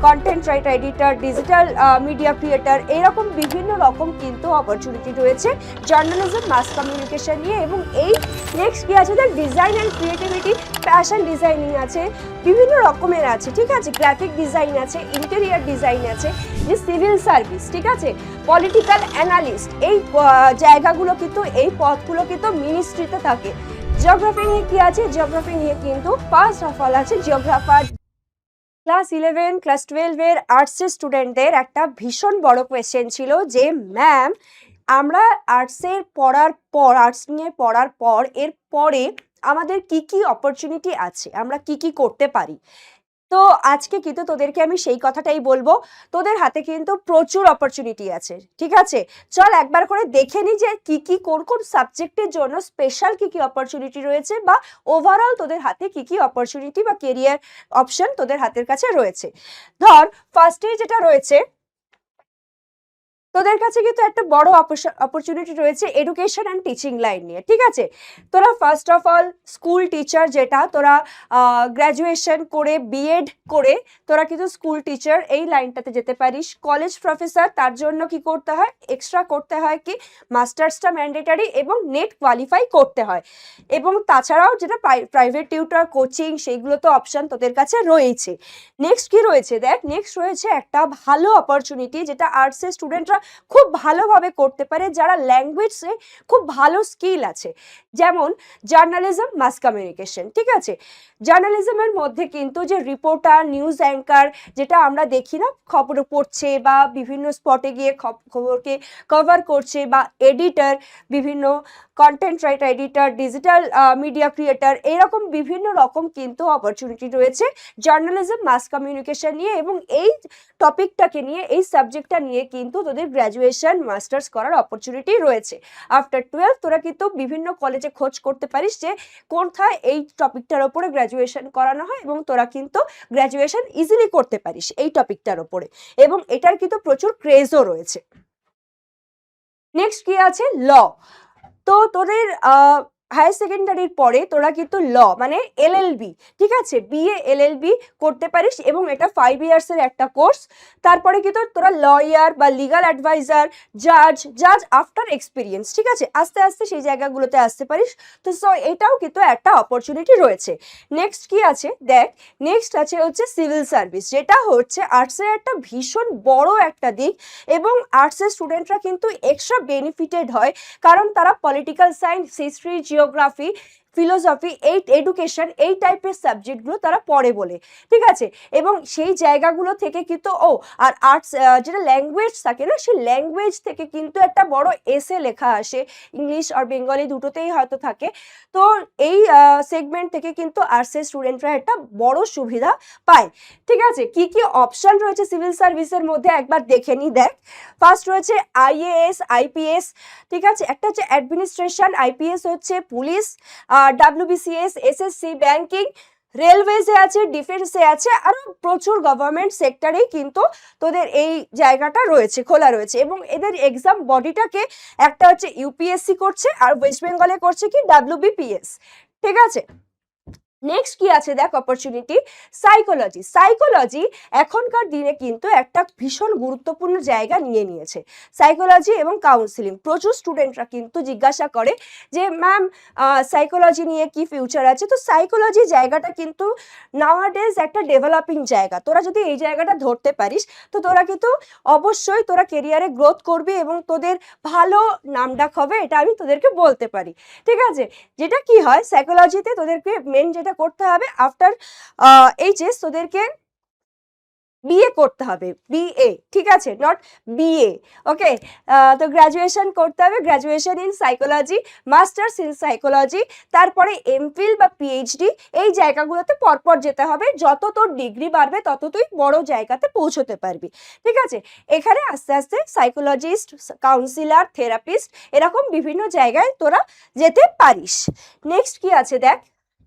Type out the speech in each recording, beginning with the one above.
Content writer, editor, digital media creator, এরকম বিভিন্ন রকম কিন্তু অপরচুনিটি রয়েছে জার্নালিজম, মাস কমিউনিকেশন নিয়ে। এবং এই নেক্সট কি আছে, দেখ design and creativity, fashion designing আছে, বিভিন্ন রকমের আছে, ঠিক আছে, গ্রাফিক ডিজাইন আছে, ইন্টেরিয়ার ডিজাইন আছে, যে সিভিল সার্ভিস, ঠিক আছে, পলিটিক্যাল অ্যানালিস্ট, এই জায়গাগুলো কিন্তু, এই পদগুলো কিন্তু মিনিস্ট্রিতে থাকে। জিওগ্রাফি নিয়ে কি আছে, জিওগ্রাফি নিয়ে কিন্তু ফার্স্ট অফ অল আছে জিওগ্রাফার। ক্লাস 11 ক্লাস 12 এর আর্টসের স্টুডেন্টদের একটা ভীষণ বড় কোয়েশ্চেন ছিল যে ম্যাম আমরা আর্টসের পড়ার পর, আর্টস নিয়ে পড়ার পর এর পরে আমাদের কি কি অপরচুনিটি আছে, আমরা কি কি করতে পারি। তো আজকে কিন্তু তোদেরকে আমি সেই কথাটাই বলবো, তোদের হাতে কিন্তু প্রচুর অপরচুনিটি আছে, ঠিক আছে। চল একবার করে দেখে নি যে কি কি কোন কোন সাবজেক্টের জন্য স্পেশাল কি কি অপরচুনিটি রয়েছে, বা ওভারঅল তোদের হাতে কি কি অপরচুনিটি বা কেরিয়ার অপশন তোদের হাতের কাছে রয়েছে। ধর ফার্স্টে যেটা রয়েছে, তোদের কাছে কিন্তু একটা বড় অপরচুনিটি রয়েছে এডুকেশন অ্যান্ড টিচিং লাইন নিয়ে, ঠিক আছে। তোরা first of all school teacher, যেটা তোরা গ্র্যাজুয়েশন করে বিএড করে তোরা কিন্তু স্কুল টিচার এই লাইনটাতে যেতে পারিস। কলেজ প্রফেসর, তার জন্য কি করতে হয়, এক্সট্রা করতে হয় কি মাস্টার্সটা ম্যান্ডেটারি এবং নেট কোয়ালিফাই করতে হয়। এবং তাছাড়াও যেটা প্রাইভেট টিউটর, কোচিং, সেইগুলো তো অপশন তোদের কাছে রয়েছে। নেক্সট কি রয়েছে দেখ, নেক্সট রয়েছে একটা ভালো অপরচুনিটি যেটা আর্টসের স্টুডেন্টরা খুব ভালোভাবে করতে পারে, যারা ল্যাঙ্গুয়েজে খুব ভালো স্কিল আছে, যেমন জার্নালিজম, মাস কমিউনিকেশন, ঠিক আছে। জার্নালিজমের মধ্যে কিন্তু যে রিপোর্টার, নিউজ অ্যাঙ্কার, যেটা আমরা দেখি না খবর পড়ছে বা বিভিন্ন স্পটে গিয়ে খবরকে কভার করছে, বা এডিটর, বিভিন্ন content writer, editor, digital media creator, এরকম বিভিন্ন রকম কিন্তু অপরচুনিটি রয়েছে জার্নালিজম, মাস কমিউনিকেশন নিয়ে। এবং এই টপিকটাকে নিয়ে, এই সাবজেক্টটা নিয়ে কিন্তু তোদের গ্র্যাজুয়েশন, মাস্টার্স করার অপরচুনিটি রয়েছে। আফটার 12 তোরা কিন্তু বিভিন্ন কলেজে খোঁজ করতে পারিস যে কোথায় এই টপিকটার ওপরে গ্র্যাজুয়েশন করানো হয়, এবং তোরা কিন্তু গ্র্যাজুয়েশন ইজিলি করতে পারিস এই টপিকটার ওপরে, এবং এটার কিন্তু প্রচুর ক্রেজও রয়েছে। নেক্সট কি আছে, ল। তো তোদের হায়ার সেকেন্ডারির পরে তোরা কিন্তু ল মানে এলএলবি, ঠিক আছে, বিএ এলএলবি করতে পারিস, এবং এটা 5 ইয়ার্সের একটা কোর্স। তারপরে কিন্তু তোরা লয়ার বা লিগাল অ্যাডভাইজার, জাজ আফটার এক্সপিরিয়েন্স, ঠিক আছে, আস্তে আস্তে সেই জায়গাগুলোতে আসতে পারিস। তো সো এটাও কিন্তু একটা অপরচুনিটি রয়েছে। নেক্সট কি আছে দেখ, নেক্সট আছে হচ্ছে সিভিল সার্ভিস, যেটা হচ্ছে আর্টসের একটা ভীষণ বড় একটা দিক, এবং আর্টসের স্টুডেন্টরা কিন্তু এক্সট্রা বেনিফিটেড হয়, কারণ তারা political science, history, geography, philosophy, এই এডুকেশন, এই টাইপের সাবজেক্টগুলো তারা পড়ে বলে, ঠিক আছে। এবং সেই জায়গাগুলো থেকে কিন্তু আর আর্টস যেটা ল্যাঙ্গুয়েজ থাকে না, সেই ল্যাঙ্গুয়েজ থেকে কিন্তু একটা বড় এসে লেখা আসে, ইংলিশ আর বেঙ্গলি দুটোতেই হয়তো থাকে। তো এই সেগমেন্ট থেকে কিন্তু আর্টসের স্টুডেন্টরা একটা বড় সুবিধা পায়, ঠিক আছে। কি কি অপশন রয়েছে সিভিল সার্ভিসের মধ্যে একবার দেখে নি দেখ। ফার্স্ট রয়েছে আইএএস, আইপিএস, ঠিক আছে, একটা হচ্ছে অ্যাডমিনিস্ট্রেশন, আইপিএস হচ্ছে পুলিশ, ডাব্লিউবিসিএস, এসএসসি, ব্যাংকিং, রেলওয়েজে আছে, ডিফেন্সে আছে, আরো প্রচুর গভর্নমেন্ট সেক্টরেই কিন্তু তোদের এই জায়গাটা রয়েছে, খোলা রয়েছে। এবং এদের এক্সাম বডিটাকে একটা হচ্ছে ইউপিএসসি করছে, আর ওয়েস্ট বেঙ্গলে করছে কি ডাব্লিউবিপিএস, ঠিক আছে। নেক্সট কি আছে দেখ অপরচুনিটি, সাইকোলজি। সাইকোলজি এখনকার দিনে কিন্তু একটা ভীষণ গুরুত্বপূর্ণ জায়গা নিয়ে নিয়েছে, সাইকোলজি এবং কাউন্সিলিং। প্রচুর স্টুডেন্টরা কিন্তু জিজ্ঞাসা করে যে ম্যাম সাইকোলজি নিয়ে কি ফিউচার আছে। তো সাইকোলজি জায়গাটা কিন্তু নাওয়াডেজ একটা ডেভেলপিং জায়গা, তোরা যদি এই জায়গাটা ধরতে পারিস তো তোরা কিন্তু অবশ্যই তোরা কেরিয়ারে গ্রোথ করবি, এবং তোদের ভালো নামডাক হবে, এটা আমি তোদেরকে বলতে পারি, ঠিক আছে। যেটা কি হয় সাইকোলজিতে, তোদেরকে মেন যেটা করতে হবে আফটার এইচএস, তোদেরকে বিএ করতে হবে, বিএ, ঠিক আছে, নট বিএ, ওকে। তো গ্র্যাজুয়েশন করতে হবে, graduation in psychology, masters in psychology, তারপরে এমফিল বা পিএইচডি, এই জায়গাগুলোতে পরপর যেতে হবে। যত তোর ডিগ্রি বাড়বে তত তুই বড় জায়গাতে পৌঁছতে পারবি, ঠিক আছে। এখানে আস্তে আস্তে সাইকোলজিস্ট, কাউন্সিলর, থেরাপিস্ট, এরকম বিভিন্ন জায়গায় তোরা যেতে পারিস। নেক্সট কি আছে দেখ,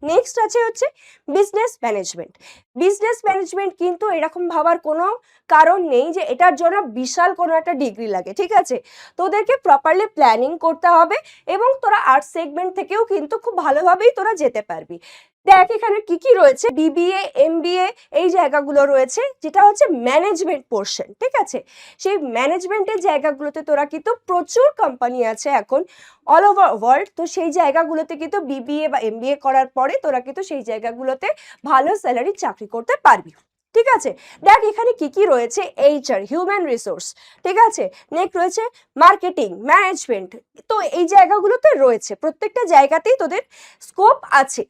নেক্সট আছে হচ্ছে বিজনেস ম্যানেজমেন্ট। বিজনেস ম্যানেজমেন্ট কিন্তু এরকম ভাবার কোনো কারণ নেই যে এটার জন্য বিশাল কোনো একটা ডিগ্রি লাগে, ঠিক আছে। তোদেরকে প্রপারলি প্ল্যানিং করতে হবে, এবং তোরা আর্টস সেগমেন্ট থেকেও কিন্তু খুব ভালোভাবেই তোরা যেতে পারবি। দেখ এখানে কি কি রয়েছে, বিবিএ, এমবিএ এই জায়গাগুলো রয়েছে, যেটা হচ্ছে ম্যানেজমেন্ট পোর্শন, ঠিক আছে। সেই ম্যানেজমেন্টের জায়গাগুলোতে তোরা কিন্তু প্রচুর কোম্পানি আছে এখন অল ওভার ওয়ার্ল্ড, তো সেই জায়গাগুলোতে কিন্তু বিবিএ বা এমবিএ করার পরে তোরা কিন্তু সেই জায়গাগুলোতে ভালো স্যালারি চাকরি করতে পারবি, ঠিক আছে। দেখ এখানে কি কি রয়েছে, এইচআর, হিউম্যান রিসোর্স, ঠিক আছে। নেক্সট রয়েছে মার্কেটিং, ম্যানেজমেন্ট, তো এই জায়গাগুলোতে রয়েছে, প্রত্যেকটা জায়গাতেই তোদের স্কোপ আছে।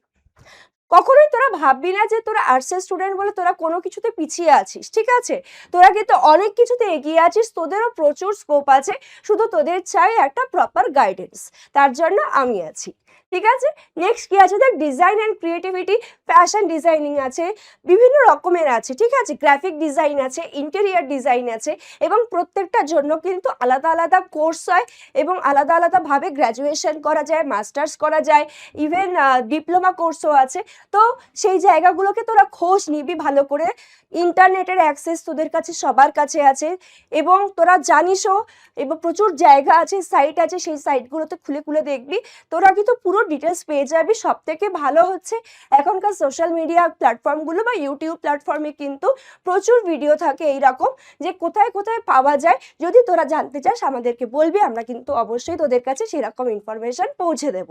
কখনোই তোরা ভাববি না যে তোরা আর্টসের স্টুডেন্ট বলে তোরা কোনো কিছুতে পিছিয়ে আছিস, ঠিক আছে। তোরা কিন্তু অনেক কিছুতে এগিয়ে আছিস, তোদেরও প্রচুর স্কোপ আছে, শুধু তোদের চাই একটা প্রপার গাইডেন্স, তার জন্য আমি আছি, ঠিক আছে। নেক্সট কি আছে দেখ, design and creativity, fashion designing আছে, বিভিন্ন রকমের আছে, ঠিক আছে। গ্রাফিক ডিজাইন আছে, ইন্টেরিয়ার ডিজাইন আছে, এবং প্রত্যেকটার জন্য কিন্তু আলাদা আলাদা কোর্স হয় এবং আলাদা আলাদাভাবে গ্র্যাজুয়েশন করা যায়, মাস্টার্স করা যায়, ইভেন ডিপ্লোমা কোর্সও আছে। তো সেই জায়গাগুলোকে তোরা খোঁজ নিবি ভালো করে, ইন্টারনেটের অ্যাক্সেস তোদের কাছে সবার কাছে আছে, এবং তোরা জানিসও, এবং প্রচুর জায়গা আছে, সাইট আছে, সেই সাইটগুলোতে খুলে খুলে দেখবি, তোরা কিন্তু পুরো ডিটেলস পেয়ে যাবি। সব থেকে ভালো হচ্ছে এখনকার সোশ্যাল মিডিয়া প্ল্যাটফর্মগুলো বা ইউটিউব প্ল্যাটফর্মে কিন্তু প্রচুর ভিডিও থাকে এইরকম, যে কোথায় কোথায় পাওয়া যায়। যদি তোরা জানতে চাস আমাদেরকে বলবি, আমরা কিন্তু অবশ্যই তোদের কাছে সেরকম ইনফরমেশন পৌঁছে দেব,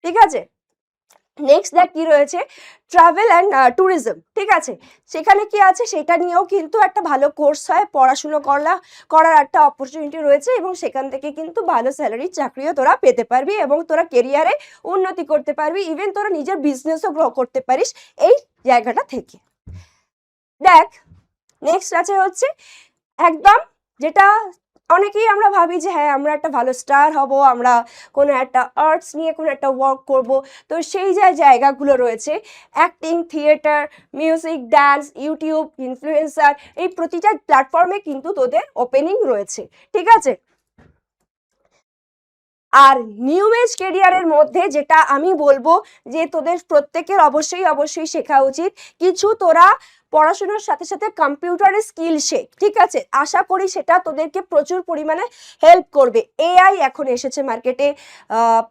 ঠিক আছে। নেক্সট দেখ কি রয়েছে, ট্রাভেল অ্যান্ড ট্যুরিজম, ঠিক আছে। সেখানে কি আছে, সেটা নিয়েও কিন্তু একটা ভালো কোর্স হয়, পড়াশুনো করার একটা অপরচুনিটি রয়েছে, এবং সেখান থেকে কিন্তু ভালো স্যালারি চাকরিও তোরা পেতে পারবি, এবং তোরা কেরিয়ারে উন্নতি করতে পারবি, ইভেন তোরা নিজের বিজনেসও গ্রো করতে পারিস এই জায়গাটা থেকে। দেখ নেক্সট আছে হচ্ছে একদম, যেটা অনেকেই আমরা ভাবি যে হ্যাঁ আমরা একটা ভালো স্টার হব, আমরা কোনো একটা আর্টস নিয়ে কোনো একটা ওয়ার্ক করব, তো সেই জায়গাগুলো রয়েছে, acting, theatre, music, dance, YouTube, influencer, এই প্রতিটা প্ল্যাটফর্মে কিন্তু তোদের ওপেনিং রয়েছে, ঠিক আছে। আর নিউ এজ কেরিয়ারের মধ্যে যেটা আমি বলবো, যে তোদের প্রত্যেকের অবশ্যই অবশ্যই শেখা উচিত, কিছু তোরা পড়াশোনার সাথে সাথে কম্পিউটারের স্কিল শেখ, ঠিক আছে। আশা করি সেটা তোদেরকে প্রচুর পরিমাণে হেল্প করবে। এআই এখন এসেছে মার্কেটে,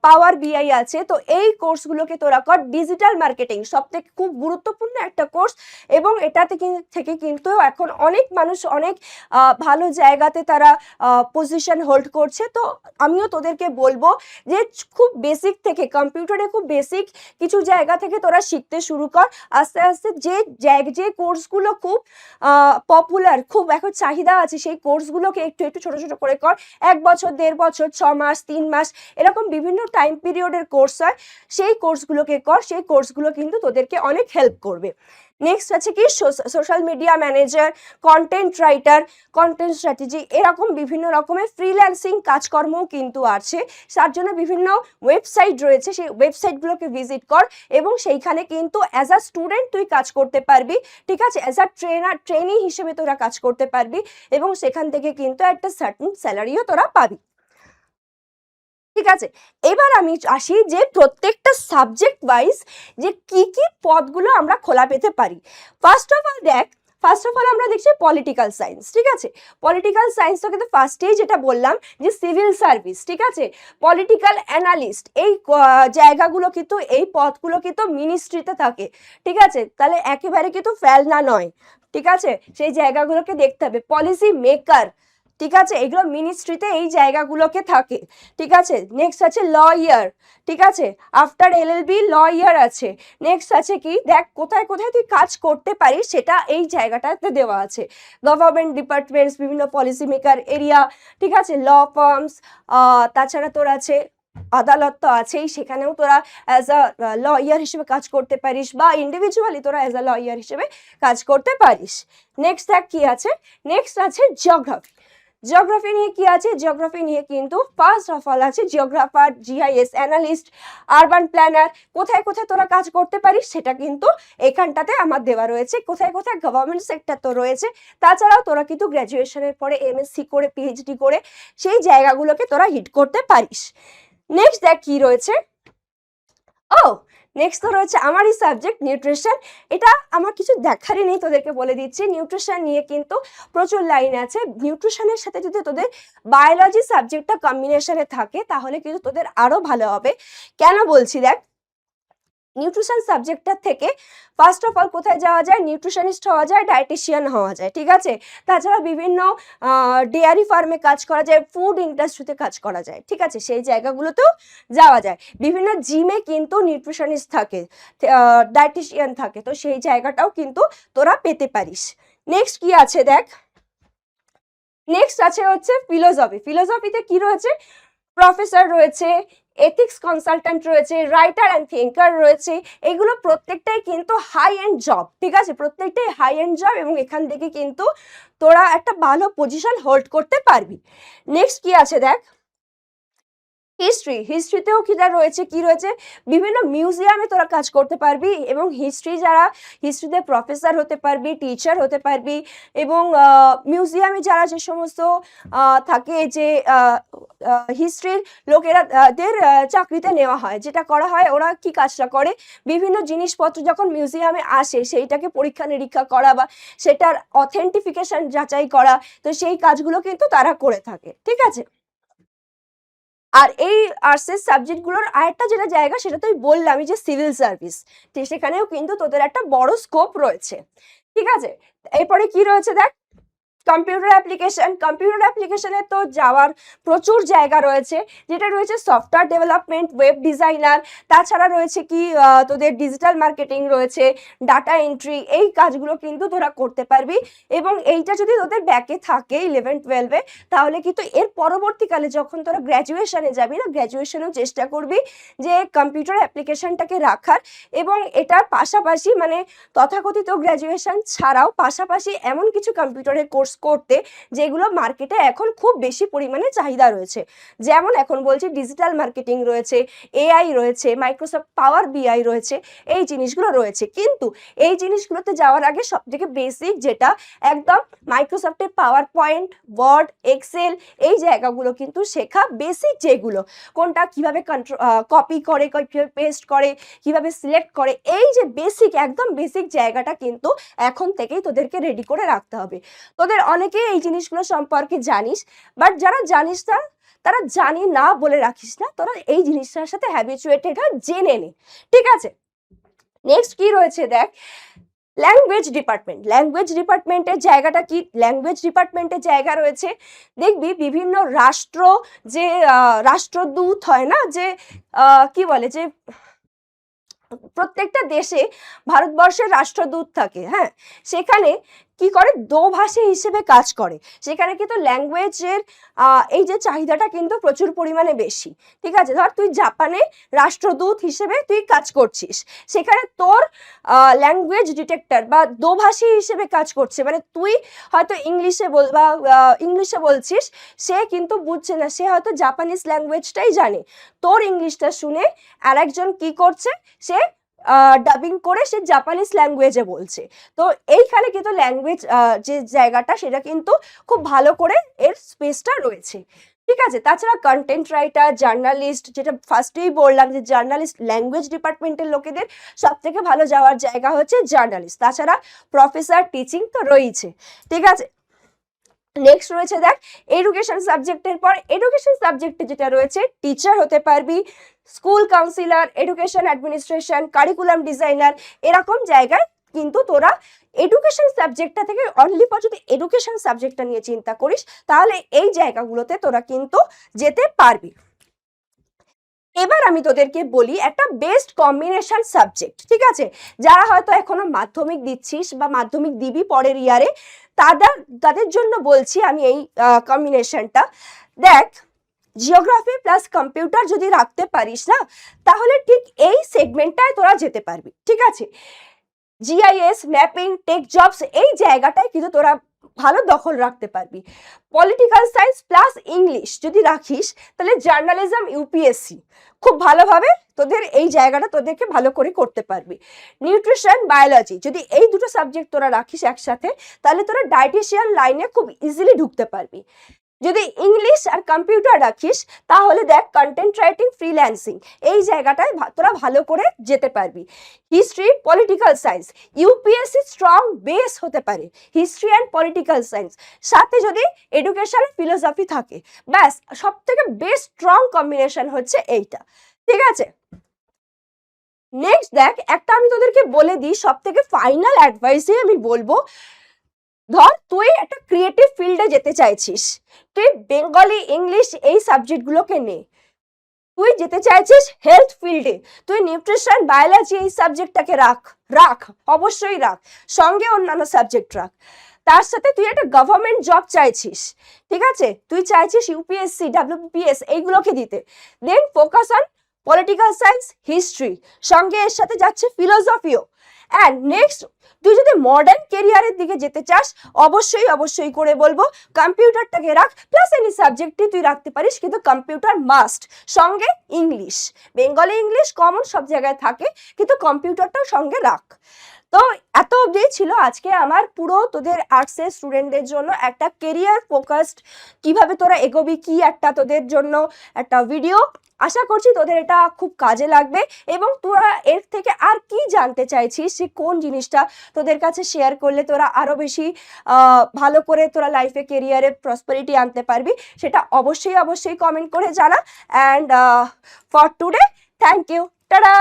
পাওয়ার বিআই আছে, তো এই কোর্সগুলোকে তোরা কর। ডিজিটাল মার্কেটিং সব থেকে খুব গুরুত্বপূর্ণ একটা কোর্স, এবং এটাতে থেকে কিন্তু এখন অনেক মানুষ অনেক ভালো জায়গাতে তারা পজিশন হোল্ড করছে। তো আমিও তোদেরকে বলবো যে খুব বেসিক থেকে, কম্পিউটারে খুব বেসিক কিছু জায়গা থেকে তোরা শিখতে শুরু কর, আস্তে আস্তে যে কোর্সগুলো খুব পপুলার, খুব এখন চাহিদা আছে, সেই কোর্সগুলোকে একটু একটু ছোট ছোট করে কর। 1 বছর, 1.5 বছর, 6 মাস, 3 মাস, এরকম বিভিন্ন টাইম পিরিয়ডের কোর্স হয়, সেই কোর্সগুলোকে কর। সেই কোর্সগুলো কিন্তু তোদেরকে অনেক হেল্প করবে। নেক্সট আছে কি, social media manager, content writer, content strategy, এরকম বিভিন্ন রকমের ফ্রিল্যান্সিং কাজকর্মও কিন্তু আছে। তার জন্য বিভিন্ন ওয়েবসাইট রয়েছে, সেই ওয়েবসাইটগুলোকে ভিজিট কর, এবং সেইখানে কিন্তু অ্যাজ আ স্টুডেন্ট তুই কাজ করতে পারবি, ঠিক আছে। অ্যাজ আ ট্রেনি হিসেবে তোরা কাজ করতে পারবি, এবং সেখান থেকে কিন্তু একটা সার্টেন স্যালারিও তোরা পাবি, ঠিক আছে। এবার আমি আসি যে প্রত্যেকটা সাবজেক্ট ওয়াইজ যে কি কি পদগুলো আমরা খোলা পেতে পারি। ফার্স্ট অফ অল দেখ, ফার্স্ট অফ অল আমরা দেখছি পলিটিক্যাল সায়েন্স, ঠিক আছে। পলিটিক্যাল সায়েন্স তো কিন্তু ফার্স্টেই যেটা বললাম যে সিভিল সার্ভিস, ঠিক আছে, পলিটিক্যাল অ্যানালিস্ট, এই জায়গাগুলো কিন্তু, এই পদগুলো কিন্তু মিনিস্ট্রিতে থাকে, ঠিক আছে। তাহলে একেবারে কিন্তু ফেলনা নয়, ঠিক আছে, সেই জায়গাগুলোকে দেখতে হবে। পলিসি মেকার, ঠিক আছে, এগুলো মিনিস্ট্রিতে এই জায়গাগুলোকে থাকে, ঠিক আছে। নেক্সট আছে লয়ার, ঠিক আছে, আফটার এলএলবি লয়ার আছে। নেক্সট আছে কি, দেখ কোথায় কোথায় তুই কাজ করতে পারিস সেটা এই জায়গাটাতে দেওয়া আছে। গভর্নমেন্ট ডিপার্টমেন্টস, বিভিন্ন পলিসি মেকার এরিয়া, ঠিক আছে, ল ফার্মস, তাছাড়া তোর আছে আদালত তো আছেই, সেখানেও তোরা অ্যাজ আ লয়ার হিসেবে কাজ করতে পারিস, বা ইন্ডিভিজুয়ালি তোরা অ্যাজ আ লয়ার হিসেবে কাজ করতে পারিস। নেক্সট দেখ কি আছে, নেক্সট আছে জিওগ্রাফি। জিওগ্রাফি নিয়ে কি আছে, জিওগ্রাফি নিয়ে কিন্তু ফার্স্ট অফ অল আছে geographer, GIS analyst, urban planner. কোথায় কোথায় তোরা কাজ করতে পারিস সেটা কিন্তু এখানটাতে আমার দেওয়া রয়েছে, কোথায় কোথায় গভর্নমেন্ট সেক্টর তো রয়েছে। তাছাড়াও তোরা কিন্তু গ্র্যাজুয়েশনের পরে এমএসসি করে, পিএইচডি করে সেই জায়গাগুলোকে তোরা হিট করতে পারিস। নেক্সট দেখ কি রয়েছে, ও নেক্সট তো রয়েছে আমারই সাবজেক্ট নিউট্রিশন। এটা আমার কিছু দেখারই নেই, তোদেরকে বলে দিচ্ছি। নিউট্রিশন নিয়ে কিন্তু প্রচুর লাইন আছে। নিউট্রিশনের সাথে যদি তোদের বায়োলজি সাবজেক্টটা কম্বিনেশনে থাকে তাহলে কিন্তু তোদের আরো ভালো হবে। কেন বলছি দেখ, নিউট্রিশন সাবজেক্টটা থেকে ফার্স্ট অফ অল কোথায় যাওয়া যায়, নিউট্রিশনিস্ট হওয়া যায়, ডায়েটিশিয়ান হওয়া যায়, ঠিক আছে। তাছাড়া বিভিন্ন ডেয়ারি ফার্মে কাজ করা যায়, ফুড ইন্ডাস্ট্রিতে কাজ করা যায়, ঠিক আছে, সেই জায়গাগুলোতেও যাওয়া যায়। বিভিন্ন জিমে কিন্তু নিউট্রিশনিস্ট থাকে, ডায়েটিশিয়ান থাকে, তো সেই জায়গাটাও কিন্তু তোরা পেতে পারিস। নেক্সট কি আছে দেখ, নেক্সট আছে হচ্ছে ফিলোসফি। ফিলোসফিতে কি রয়েছে, প্রফেসর রয়েছে, এথিক্স কনসালট্যান্ট রয়েছে, রাইটার অ্যান্ড থিঙ্কার রয়েছে। এগুলো প্রত্যেকটাই কিন্তু হাই এন্ড জব, ঠিক আছে, প্রত্যেকটাই হাই এন্ড জব, এবং এখান থেকে কিন্তু তোরা একটা ভালো পজিশন হোল্ড করতে পারবি। নেক্সট কি আছে দেখ, হিস্ট্রি। হিস্ট্রিতেও কিটা রয়েছে, কি রয়েছে, বিভিন্ন মিউজিয়ামে তোরা কাজ করতে পারবি, এবং হিস্ট্রিতে প্রফেসর হতে পারবি, টিচার হতে পারবি, এবং মিউজিয়ামে যারা যে সমস্ত থাকে, যে হিস্ট্রির লোকেরা দের চাকরিতে নেওয়া হয়, যেটা করা হয়, ওরা কি কাজটা করে, বিভিন্ন জিনিসপত্র যখন মিউজিয়ামে আসে সেইটাকে পরীক্ষা নিরীক্ষা করা বা সেটার অথেন্টিফিকেশন যাচাই করা, তো সেই কাজগুলো কিন্তু তারা করে থাকে, ঠিক আছে। আর এই আর্টসের সাবজেক্টগুলোর আরেকটা যেটা জায়গা, সেটা তো বললামই যে সিভিল সার্ভিস, সেখানেও কিন্তু তোদের একটা বড় স্কোপ রয়েছে, ঠিক আছে। এরপরে কি রয়েছে দেখ, কম্পিউটার অ্যাপ্লিকেশন। কম্পিউটার অ্যাপ্লিকেশনে তো যাওয়ার প্রচুর জায়গা রয়েছে, যেটা রয়েছে সফটওয়্যার ডেভেলপমেন্ট, ওয়েব ডিজাইনার, তাছাড়া রয়েছে কি তোদের ডিজিটাল মার্কেটিং রয়েছে, ডাটা এন্ট্রি, এই কাজগুলো কিন্তু তোরা করতে পারবি। এবং এইটা যদি তোদের ব্যাকে থাকে 11-12-এ, তাহলে কিন্তু এর পরবর্তীকালে যখন তোরা গ্র্যাজুয়েশনে যাবি না, গ্র্যাজুয়েশনেও চেষ্টা করবি যে কম্পিউটার অ্যাপ্লিকেশনটাকে রাখার, এবং এটার পাশাপাশি মানে তথাকথিত গ্র্যাজুয়েশন ছাড়াও পাশাপাশি এমন কিছু কম্পিউটারের কোর্স করতে যেগুলো মার্কেটে এখন খুব বেশি পরিমাণে চাহিদা রয়েছে। যেমন এখন বলছি ডিজিটাল মার্কেটিং রয়েছে, এআই রয়েছে, মাইক্রোসফট পাওয়ার বিআই রয়েছে, এই জিনিসগুলো রয়েছে। কিন্তু এই জিনিসগুলোতে যাওয়ার আগে সবথেকে বেসিক যেটা, একদম মাইক্রোসফটের পাওয়ার পয়েন্ট, ওয়ার্ড, এক্সেল, এই জায়গাগুলো কিন্তু শেখা, বেসিক যেগুলো, কোনটা কিভাবে কপি করে, কিভাবে পেস্ট করে, কিভাবে সিলেক্ট করে, এই যে বেসিক, একদম বেসিক জায়গাটা কিন্তু এখন থেকেই তোদেরকে রেডি করে রাখতে হবে। তোদের অনেকেই এই জিনিসগুলো সম্পর্কে জানিস, বাট যারা জানিস না তারা জানি না বলে রাখিস না, তোরা এই জিনিসটার সাথে হ্যাবিচুয়েটেড হয়, জেনে নে, ঠিক আছে। নেক্সট কি রয়েছে দেখ, ল্যাঙ্গুয়েজ ডিপার্টমেন্ট। ল্যাঙ্গুয়েজ ডিপার্টমেন্টের জায়গাটা কি, ল্যাঙ্গুয়েজ ডিপার্টমেন্টের জায়গা রয়েছে, দেখবি বিভিন্ন রাষ্ট্র, যে রাষ্ট্রদূত হয় না, যে কি বলে, যে প্রত্যেকটা দেশে ভারতবর্ষের রাষ্ট্রদূত থাকে, হ্যাঁ, সেখানে কি করে, দোভাষী হিসেবে কাজ করে। সেখানে কিন্তু ল্যাঙ্গুয়েজের এই যে চাহিদাটা কিন্তু প্রচুর পরিমাণে বেশি, ঠিক আছে। ধর তুই জাপানে রাষ্ট্রদূত হিসেবে তুই কাজ করছিস, সেখানে তোর ল্যাঙ্গুয়েজ ডিটেক্টর বা দোভাষী হিসেবে কাজ করছে, মানে তুই হয়তো ইংলিশে বলছিস, সে কিন্তু বুঝছে না, সে হয়তো জাপানিজ ল্যাঙ্গুয়েজটাই জানে, তোর ইংলিশটা শুনে আর একজন কি করছে, সে ডাবিং করে সে জাপানিজ ল্যাঙ্গুয়েজে বলছে। তো এইখানে কিন্তু ল্যাঙ্গুয়েজ যে জায়গাটা, সেটা কিন্তু খুব ভালো করে এর স্পেসটা রয়েছে, ঠিক আছে। তাছাড়া কন্টেন্ট রাইটার, জার্নালিস্ট, যেটা ফার্স্টেই বললাম যে জার্নালিস্ট, ল্যাঙ্গুয়েজ ডিপার্টমেন্টের লোকেদের সব থেকে ভালো যাওয়ার জায়গা হচ্ছে জার্নালিস্ট। তাছাড়া প্রফেসর, টিচিং তো রয়েছে, ঠিক আছে। নেক্সট রয়েছে দেখ, এডুকেশন সাবজেক্টের পর, এডুকেশন সাবজেক্টে যেটা রয়েছে, টিচার হতে পারবি, school councillor, education administration, curriculum designer, এরকম জায়গায় কিন্তু তোরা এডুকেশন সাবজেক্টটা থেকে, অনলি ফর যদি এডুকেশন সাবজেক্টটা নিয়ে চিন্তা করিস, তাহলে এই জায়গাগুলোতে তোরা কিন্তু যেতে পারবি। এবার আমি তোদেরকে বলি একটা বেস্ট কম্বিনেশন সাবজেক্ট, ঠিক আছে, যারা হয়তো এখনো মাধ্যমিক দিচ্ছিস বা মাধ্যমিক দিবি পরের ইয়ারে, তাদের জন্য বলছি আমি এই কম্বিনেশনটা। দেখ, জিওগ্রাফি প্লাস কম্পিউটার যদি রাখতে পারিস না, তাহলে ঠিক এই সেগমেন্টটায় তোরা যেতে পারবি, ঠিক আছে। জিআইএস, ম্যাপিং, টেক জবস, এই জায়গাটায় কিন্তু তোরা ভালো দখল রাখতে পারবি। পলিটিক্যাল সায়েন্স প্লাস ইংলিশ যদি রাখিস, তাহলে জার্নালিজম, ইউপিএসসি খুব ভালোভাবে তোদের এই জায়গাটা তোদেরকে ভালো করে করতে পারবি। নিউট্রিশন, বায়োলজি, যদি এই দুটো সাবজেক্ট তোরা রাখিস একসাথে, তাহলে তোরা ডায়েটিশিয়ান লাইনে খুব ইজিলি ঢুকতে পারবি। যদি ইংলিশ আর কম্পিউটার রাখিস, তাহলে দেখ কন্টেন্ট রাইটিং, ফ্রিল্যান্সিং, এই জায়গাটায় তোরা ভালো করে যেতে পারবি। History, political science, UPSC strong base হতে পারে হিস্ট্রি অ্যান্ড পলিটিক্যাল সায়েন্স, সাথে যদি এডুকেশন, ফিলোসফি থাকে, ব্যাস সব থেকে বেস্ট স্ট্রং কম্বিনেশন হচ্ছে এইটা, ঠিক আছে। নেক্সট দেখ, একটা আমি তোদেরকে বলে দিই, সব থেকে ফাইনাল অ্যাডভাইসই আমি বলবো, ধর তুই একটা ক্রিয়েটিভ ফিল্ডে যেতে চাইছিস, তুই বেঙ্গলি ইংলিশ এই সাবজেক্টগুলোকে নে। তুই যেতে চাইছিস হেলথ ফিল্ডে, তুই নিউট্রিশন বায়োলজি এই সাবজেক্টটাকে রাখ, রাখ, অবশ্যই রাখ, সঙ্গে অন্যান্য সাবজেক্ট রাখ। তার সাথে তুই একটা গভর্নমেন্ট জব চাইছিস, ঠিক আছে, তুই চাইছিস ইউপিএসসি ডাব্লিউবিপিএস এইগুলোকে দিতে, then focus on political science history, সঙ্গে এর সাথে যাচ্ছে ফিলোসফিও। অ্যান্ড নেক্সট, তুই যদি মডার্ন কেরিয়ারের দিকে যেতে চাস, অবশ্যই অবশ্যই করে বলবো কম্পিউটারটাকে রাখ, প্লাস এনি সাবজেক্টই তুই রাখতে পারিস, কিন্তু কম্পিউটার মাস্ট, সঙ্গে ইংলিশ, বেঙ্গলি ইংলিশ কমন সব জায়গায় থাকে, কিন্তু কম্পিউটারটাও সঙ্গে রাখ। তো এত অবধি ছিল আজকে আমার পুরো তোদের আর্টসের স্টুডেন্টদের জন্য একটা কেরিয়ার ফোকাসড, কিভাবে তোরা এগোবি কি একটা তোদের জন্য একটা ভিডিও। আশা করছি তোদের এটা খুব কাজে লাগবে, এবং তোরা এর থেকে আর কি জানতে চাইছিস, যে কোন জিনিসটা তোদের কাছে শেয়ার করলে তোরা আরো বেশি ভালো করে তোরা লাইফে কেরিয়ারে প্রসপারিটি আনতে পারবি, সেটা অবশ্যই অবশ্যই কমেন্ট করে জানা। And for today, thank you, tata.